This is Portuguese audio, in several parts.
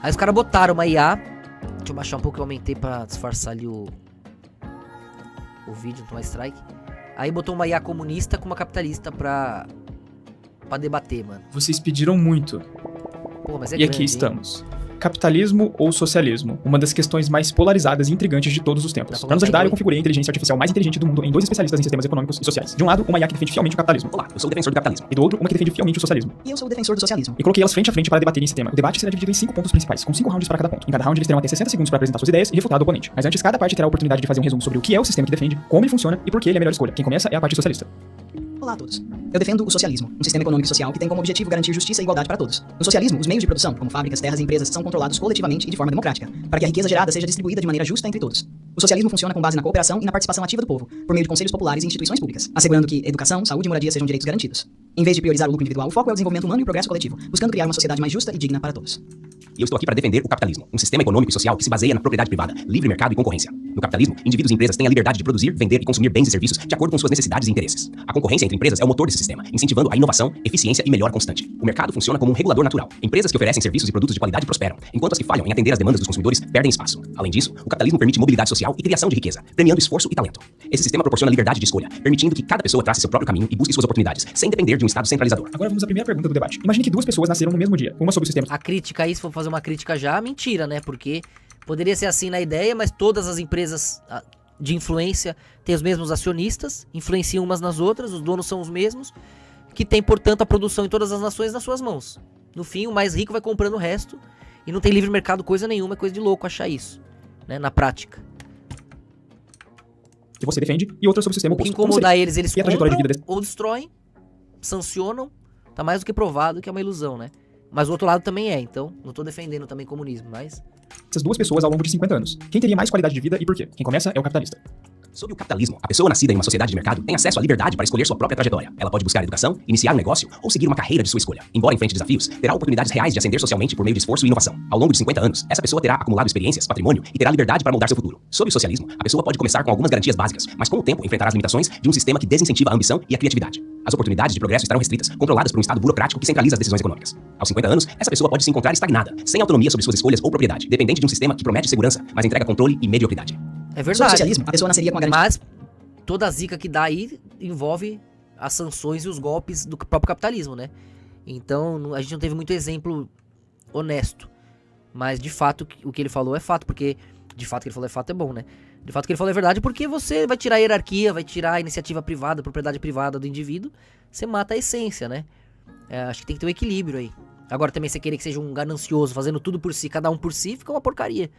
Aí os caras botaram uma IA. Deixa eu baixar um pouco, eu aumentei pra disfarçar ali o vídeo, não tomar strike. Aí botou uma IA comunista com uma capitalista pra debater, mano. Vocês pediram muito. Pô, mas é E grande, aqui hein? estamos. Capitalismo ou socialismo? Uma das questões mais polarizadas e intrigantes de todos os tempos. Para nos ajudar, eu configurei a inteligência artificial mais inteligente do mundo em 2 especialistas em sistemas econômicos e sociais. De um lado, uma IA que defende fielmente o capitalismo. Olá, eu sou o defensor do capitalismo. E do outro, uma que defende fielmente o socialismo. E eu sou o defensor do socialismo. E coloquei elas frente a frente para debaterem esse tema. O debate será dividido em 5 pontos principais, com 5 rounds para cada ponto. Em cada round, eles terão até 60 segundos para apresentar suas ideias e refutar o oponente. Mas antes, cada parte terá a oportunidade de fazer um resumo sobre o que é o sistema que defende, como ele funciona e por que ele é a melhor escolha. Quem começa é a parte socialista. Olá a todos. Eu defendo o socialismo, um sistema econômico e social que tem como objetivo garantir justiça e igualdade para todos. No socialismo, os meios de produção, como fábricas, terras e empresas, são controlados coletivamente e de forma democrática, para que a riqueza gerada seja distribuída de maneira justa entre todos. O socialismo funciona com base na cooperação e na participação ativa do povo, por meio de conselhos populares e instituições públicas, assegurando que educação, saúde e moradia sejam direitos garantidos. Em vez de priorizar o lucro individual, o foco é o desenvolvimento humano e o progresso coletivo, buscando criar uma sociedade mais justa e digna para todos. E eu estou aqui para defender o capitalismo, um sistema econômico e social que se baseia na propriedade privada, livre mercado e concorrência. No capitalismo, indivíduos e empresas têm a liberdade de produzir, vender e consumir bens e serviços de acordo com suas necessidades e interesses. A concorrência entre empresas é o motor desse sistema, incentivando a inovação, eficiência e melhora constante. O mercado funciona como um regulador natural. Empresas que oferecem serviços e produtos de qualidade prosperam, enquanto as que falham em atender às demandas dos consumidores perdem espaço. Além disso, o capitalismo permite mobilidade social e criação de riqueza, premiando esforço e talento. Esse sistema proporciona liberdade de escolha, permitindo que cada pessoa trace seu próprio caminho e busque suas oportunidades, sem depender de um estado centralizador. Agora vamos à primeira pergunta do debate. Imagine que 2 pessoas nasceram no mesmo dia, uma sobre o sistema. A crítica aí, se for fazer uma crítica já, mentira, né? Porque poderia ser assim na ideia, mas todas as empresas de influência têm os mesmos acionistas, influenciam umas nas outras, os donos são os mesmos, que tem, portanto, a produção em todas as nações nas suas mãos. No fim, o mais rico vai comprando o resto e não tem livre mercado coisa nenhuma, é coisa de louco achar isso, né? Na prática. Que você defende, e outra sobre o sistema O que oposto. incomodar eles E a trajetória de vida compram ou destroem, sancionam, tá mais do que provado que é uma ilusão, né? Mas o outro lado também é, então não tô defendendo também comunismo, mas... Essas 2 pessoas ao longo de 50 anos. Quem teria mais qualidade de vida e por quê? Quem começa é o capitalista. Sob o capitalismo, a pessoa nascida em uma sociedade de mercado tem acesso à liberdade para escolher sua própria trajetória. Ela pode buscar educação, iniciar um negócio ou seguir uma carreira de sua escolha. Embora enfrente desafios, terá oportunidades reais de ascender socialmente por meio de esforço e inovação. Ao longo de 50 anos, essa pessoa terá acumulado experiências, patrimônio e terá liberdade para moldar seu futuro. Sob o socialismo, a pessoa pode começar com algumas garantias básicas, mas com o tempo enfrentará as limitações de um sistema que desincentiva a ambição e a criatividade. As oportunidades de progresso estarão restritas, controladas por um estado burocrático que centraliza as decisões econômicas. Aos 50 anos, essa pessoa pode se encontrar estagnada, sem autonomia sobre suas escolhas ou propriedade, dependente de um sistema que promete segurança, mas entrega controle e mediocridade. É Sob o verdade. socialismo, a pessoa nasceria com a garantia... Mas toda a zica que dá aí envolve as sanções e os golpes do próprio capitalismo, né? Então a gente não teve muito exemplo honesto. Mas de fato o que ele falou é fato, porque de fato o que ele falou é fato é bom, né? De fato o que ele falou é verdade, porque você vai tirar a hierarquia, vai tirar a iniciativa privada, a propriedade privada do indivíduo, você mata a essência, né? Acho que tem que ter um equilíbrio aí. Agora também você querer que seja um ganancioso fazendo tudo por si, cada um por si, fica uma porcaria.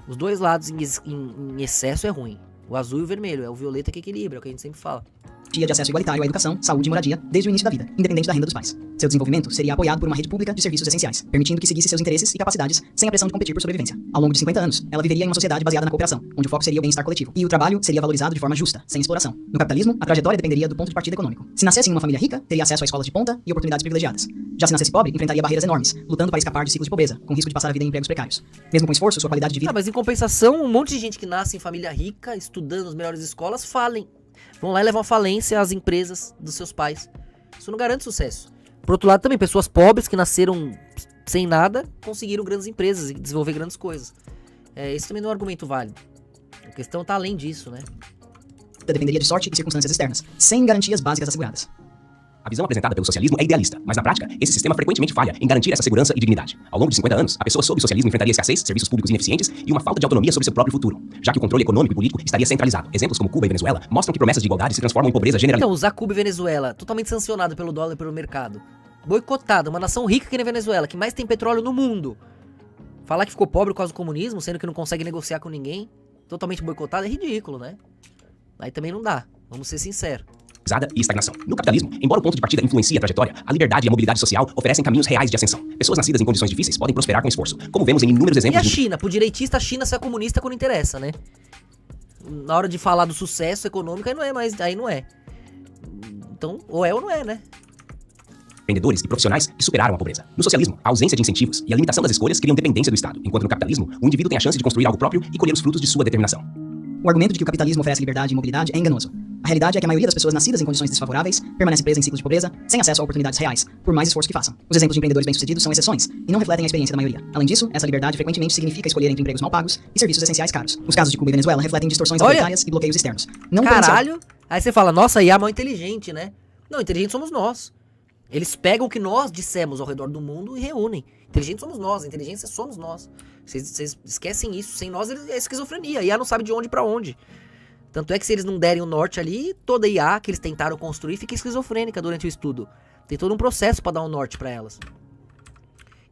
Os dois lados em excesso é ruim. O azul e o vermelho, é o violeta que equilibra, é o que a gente sempre fala. de acesso igualitário à educação, saúde e moradia desde o início da vida, independente da renda dos pais. Seu desenvolvimento seria apoiado por uma rede pública de serviços essenciais, permitindo que seguisse seus interesses e capacidades sem a pressão de competir por sobrevivência. Ao longo de 50 anos, ela viveria em uma sociedade baseada na cooperação, onde o foco seria o bem-estar coletivo, e o trabalho seria valorizado de forma justa, sem exploração. No capitalismo, a trajetória dependeria do ponto de partida econômico. Se nascesse em uma família rica, teria acesso a escolas de ponta e oportunidades privilegiadas. Já se nascesse pobre, enfrentaria barreiras enormes, lutando para escapar de ciclos de pobreza, com risco de passar a vida em empregos precários. Mesmo com esforço, sua qualidade de vida... Mas em compensação, um monte de gente que nasce em família rica, estudando nas melhores escolas, vão lá e levam à falência as empresas dos seus pais. Isso não garante sucesso. Por outro lado, também, pessoas pobres que nasceram sem nada, conseguiram grandes empresas e desenvolver grandes coisas. Esse também não é um argumento válido. A questão tá além disso, né? dependeria de sorte e circunstâncias externas, sem garantias básicas asseguradas. A visão apresentada pelo socialismo é idealista, mas na prática, esse sistema frequentemente falha em garantir essa segurança e dignidade. Ao longo de 50 anos, a pessoa sob o socialismo enfrentaria escassez, serviços públicos ineficientes e uma falta de autonomia sobre seu próprio futuro, já que o controle econômico e político estaria centralizado. Exemplos como Cuba e Venezuela mostram que promessas de igualdade se transformam em pobreza generalizada. Então, usar Cuba e Venezuela, totalmente sancionado pelo dólar e pelo mercado. Boicotado, uma nação rica que nem a Venezuela, que mais tem petróleo no mundo. Falar que ficou pobre por causa do comunismo, sendo que não consegue negociar com ninguém, totalmente boicotado, é ridículo, né? Aí também não dá, vamos ser sinceros. E estagnação. No capitalismo, embora o ponto de partida influencie a trajetória, a liberdade e a mobilidade social oferecem caminhos reais de ascensão. Pessoas nascidas em condições difíceis podem prosperar com esforço, como vemos em inúmeros E exemplos. a China? Pro direitista, a China só é comunista quando interessa, né? Na hora de falar do sucesso econômico, aí não é mais, aí não é. Então, ou não é, né? Empreendedores e profissionais que superaram a pobreza. No socialismo, a ausência de incentivos e a limitação das escolhas criam dependência do Estado, enquanto no capitalismo, o indivíduo tem a chance de construir algo próprio e colher os frutos de sua determinação. O argumento de que o capitalismo oferece liberdade e mobilidade é enganoso. A realidade é que a maioria das pessoas nascidas em condições desfavoráveis permanece presa em ciclos de pobreza, sem acesso a oportunidades reais, por mais esforço que façam. Os exemplos de empreendedores bem-sucedidos são exceções e não refletem a experiência da maioria. Além disso, essa liberdade frequentemente significa escolher entre empregos mal pagos e serviços essenciais caros. Os casos de Cuba e Venezuela refletem distorções autoritárias e bloqueios externos. Não podem ser- Caralho! Aí você fala, nossa, a IA é mal inteligente, né? Não, inteligente somos nós. Eles pegam o que nós dissemos ao redor do mundo e reúnem. Inteligente somos nós, a inteligência somos nós. Vocês esquecem isso. Sem nós é esquizofrenia. A IA não sabe de onde pra onde. Tanto é que se eles não derem o norte ali, toda a IA que eles tentaram construir fica esquizofrênica durante o estudo. Tem todo um processo pra dar um norte pra elas.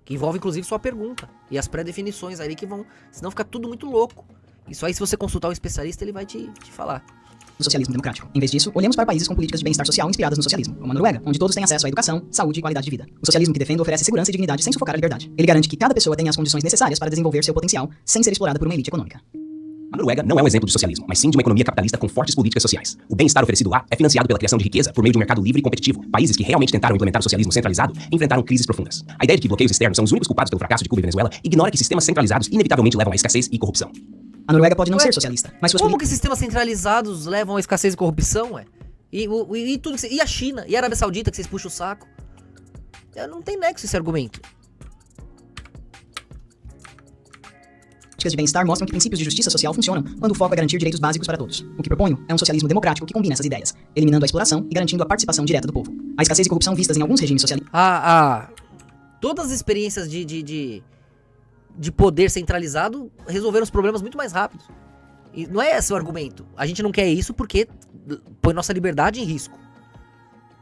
Que envolve inclusive sua pergunta. E as pré-definições ali que vão... Senão fica tudo muito louco. Isso aí, se você consultar um especialista, ele vai te falar. do socialismo democrático. Em vez disso, olhemos para países com políticas de bem-estar social inspiradas no socialismo, como a Noruega, onde todos têm acesso à educação, saúde e qualidade de vida. O socialismo que defendo oferece segurança e dignidade sem sufocar a liberdade. Ele garante que cada pessoa tenha as condições necessárias para desenvolver seu potencial, sem ser explorada por uma elite econômica. A Noruega não é um exemplo de socialismo, mas sim de uma economia capitalista com fortes políticas sociais. O bem-estar oferecido lá é financiado pela criação de riqueza por meio de um mercado livre e competitivo. Países que realmente tentaram implementar o socialismo centralizado enfrentaram crises profundas. A ideia de que bloqueios externos são os únicos culpados pelo fracasso de Cuba e Venezuela ignora que sistemas centralizados inevitavelmente levam à escassez e corrupção. A Noruega pode não ser socialista, mas suas Como que sistemas centralizados levam à escassez e corrupção, ué? E tudo e a China? E a Arábia Saudita, que vocês puxam o saco? Não tem nexo esse argumento. políticas de bem-estar mostram que princípios de justiça social funcionam quando o foco é garantir direitos básicos para todos. O que proponho é um socialismo democrático que combina essas ideias, eliminando a exploração e garantindo a participação direta do povo. A escassez e corrupção vistas em alguns regimes socialistas. Todas as experiências de poder centralizado resolveram os problemas muito mais rápido. E não é esse o argumento. A gente não quer isso porque põe nossa liberdade em risco.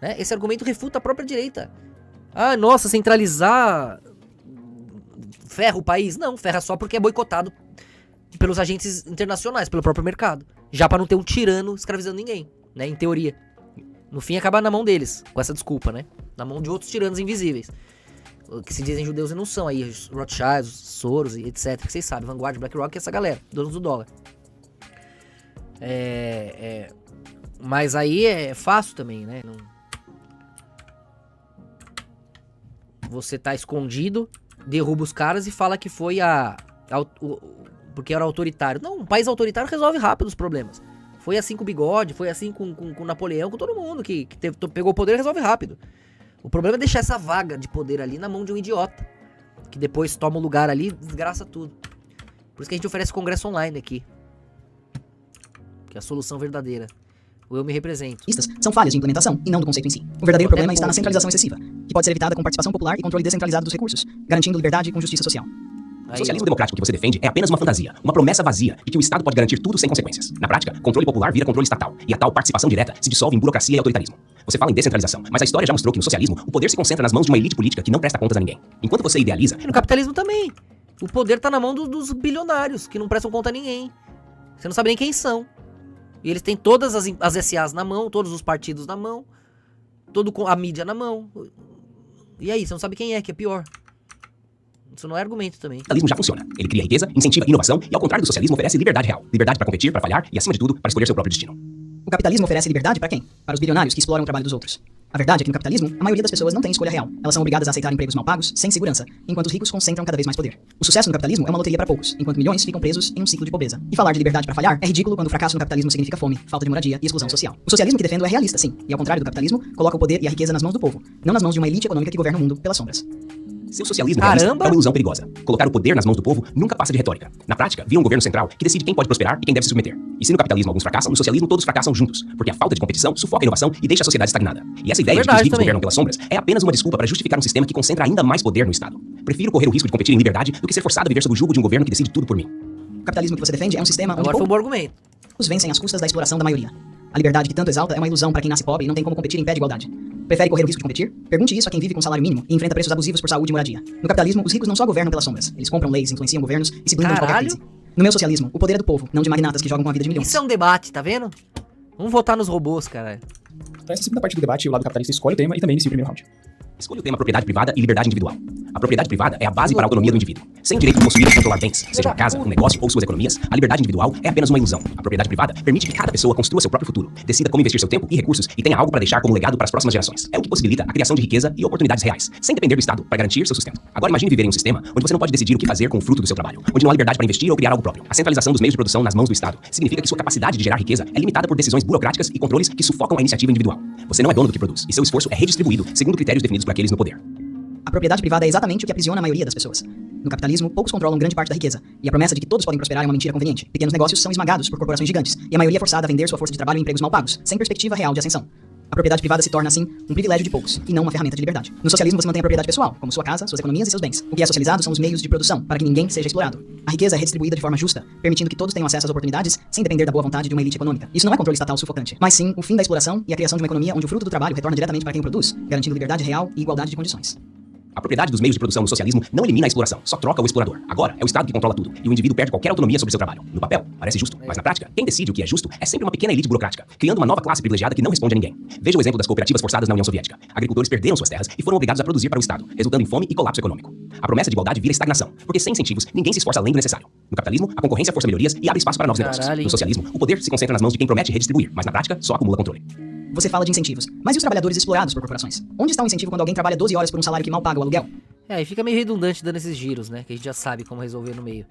Né? Esse argumento refuta a própria direita. Nossa, centralizar ferra o país. Não, ferra só porque é boicotado pelos agentes internacionais, pelo próprio mercado. Já pra não ter um tirano escravizando ninguém, né? Em teoria. No fim, acaba na mão deles, com essa desculpa, né? Na mão de outros tiranos invisíveis. Que se dizem judeus e não são aí. Os Rothschilds, os Soros e etc. Que vocês sabem. Vanguard, BlackRock e essa galera. Donos do dólar. Mas aí é fácil também, né? Você tá escondido, derruba os caras e fala que foi porque era autoritário. Não, um país autoritário resolve rápido os problemas. Foi assim com o Bigode, foi assim com Napoleão, com todo mundo que pegou o poder e resolve rápido. O problema é deixar essa vaga de poder ali na mão de um idiota, que depois toma o lugar ali e desgraça tudo. Por isso que a gente oferece congresso online aqui. Que é a solução verdadeira. O eu me represento. São falhas de implementação e não do conceito em si. O verdadeiro problema está na centralização excessiva, que pode ser evitada com participação popular e controle descentralizado dos recursos, garantindo liberdade com justiça social. O socialismo democrático que você defende é apenas uma fantasia, uma promessa vazia de que o Estado pode garantir tudo sem consequências. Na prática, controle popular vira controle estatal, e a tal participação direta se dissolve em burocracia e autoritarismo. Você fala em descentralização, mas a história já mostrou que no socialismo o poder se concentra nas mãos de uma elite política que não presta contas a ninguém. Enquanto você idealiza... E no capitalismo também. O poder tá na mão dos bilionários, que não prestam conta a ninguém. Você não sabe nem quem são. E eles têm todas as SAs na mão, todos os partidos na mão, toda a mídia na mão. E aí, você não sabe quem é, que é pior. Isso não é argumento também. O capitalismo já funciona. Ele cria riqueza, incentiva inovação e, ao contrário do socialismo, oferece liberdade real. Liberdade para competir, para falhar e, acima de tudo, para escolher seu próprio destino. O capitalismo oferece liberdade para quem? Para os bilionários que exploram o trabalho dos outros. A verdade é que no capitalismo, a maioria das pessoas não tem escolha real. Elas são obrigadas a aceitar empregos mal pagos, sem segurança, enquanto os ricos concentram cada vez mais poder. O sucesso no capitalismo é uma loteria para poucos, enquanto milhões ficam presos em um ciclo de pobreza. E falar de liberdade para falhar é ridículo quando o fracasso no capitalismo significa fome, falta de moradia e exclusão social. O socialismo que defendo é realista, sim, e ao contrário do capitalismo, coloca o poder e a riqueza nas mãos do povo, não nas mãos de uma elite econômica que governa o mundo pelas sombras. Seu socialismo realista é uma ilusão perigosa. Colocar o poder nas mãos do povo nunca passa de retórica. Na prática, vira um governo central que decide quem pode prosperar e quem deve se submeter. E se no capitalismo alguns fracassam, no socialismo todos fracassam juntos, porque a falta de competição sufoca a inovação e deixa a sociedade estagnada. E essa ideia de que os ricos governam pelas sombras é apenas uma desculpa para justificar um sistema que concentra ainda mais poder no Estado. Prefiro correr o risco de competir em liberdade do que ser forçado a viver sob o jugo de um governo que decide tudo por mim. O capitalismo que você defende é um sistema onde Agora foi um bom argumento. poucos vencem às custas da exploração da maioria. A liberdade que tanto exalta é uma ilusão para quem nasce pobre e não tem como competir em pé de igualdade. Prefere correr o risco de competir? Pergunte isso a quem vive com salário mínimo e enfrenta preços abusivos por saúde e moradia. No capitalismo, os ricos não só governam pelas sombras, eles compram leis, influenciam governos e se blindam de qualquer crise. No meu socialismo, o poder é do povo, não de magnatas que jogam com a vida de milhões. Isso é um debate, tá vendo? Vamos votar nos robôs, cara. Para essa segunda parte do debate, o lado capitalista escolhe o tema e também inicia o primeiro round. Escolha o tema propriedade privada e liberdade individual. A propriedade privada é a base para a autonomia do indivíduo. Sem direito de possuir ou controlar bens, seja uma casa, um negócio ou suas economias, a liberdade individual é apenas uma ilusão. A propriedade privada permite que cada pessoa construa seu próprio futuro, decida como investir seu tempo e recursos e tenha algo para deixar como legado para as próximas gerações. É o que possibilita a criação de riqueza e oportunidades reais, sem depender do Estado para garantir seu sustento. Agora imagine viver em um sistema onde você não pode decidir o que fazer com o fruto do seu trabalho, onde não há liberdade para investir ou criar algo próprio. A centralização dos meios de produção nas mãos do Estado significa que sua capacidade de gerar riqueza é limitada por decisões burocráticas e controles que sufocam a iniciativa individual. Você não é dono do que produz, e seu esforço é redistribuído segundo critérios definidos por aqueles no poder. A propriedade privada é exatamente o que aprisiona a maioria das pessoas. No capitalismo, poucos controlam grande parte da riqueza, e a promessa de que todos podem prosperar é uma mentira conveniente. Pequenos negócios são esmagados por corporações gigantes, e a maioria é forçada a vender sua força de trabalho em empregos mal pagos, sem perspectiva real de ascensão. A propriedade privada se torna, assim, um privilégio de poucos, e não uma ferramenta de liberdade. No socialismo, você mantém a propriedade pessoal, como sua casa, suas economias e seus bens. O que é socializado são os meios de produção, para que ninguém seja explorado. A riqueza é redistribuída de forma justa, permitindo que todos tenham acesso às oportunidades, sem depender da boa vontade de uma elite econômica. Isso não é controle estatal sufocante, mas sim o fim da exploração e a criação de uma economia onde o fruto do trabalho retorna diretamente para quem o produz, garantindo liberdade real e igualdade de condições. A propriedade dos meios de produção no socialismo não elimina a exploração, só troca o explorador. Agora, é o Estado que controla tudo, e o indivíduo perde qualquer autonomia sobre seu trabalho. No papel, parece justo, mas na prática, quem decide o que é justo é sempre uma pequena elite burocrática, criando uma nova classe privilegiada que não responde a ninguém. Veja o exemplo das cooperativas forçadas na União Soviética. Agricultores perderam suas terras e foram obrigados a produzir para o Estado, resultando em fome e colapso econômico. A promessa de igualdade vira estagnação, porque sem incentivos, ninguém se esforça além do necessário. No capitalismo, a concorrência força melhorias e abre espaço para novos negócios. No socialismo, o poder se concentra nas mãos de quem promete redistribuir, mas na prática, só acumula controle. Você fala de incentivos, mas e os trabalhadores explorados por corporações? Onde está o incentivo quando alguém trabalha 12 horas por um salário que mal paga o aluguel? Aí fica meio redundante dando esses giros, né? Que a gente já sabe como resolver no meio.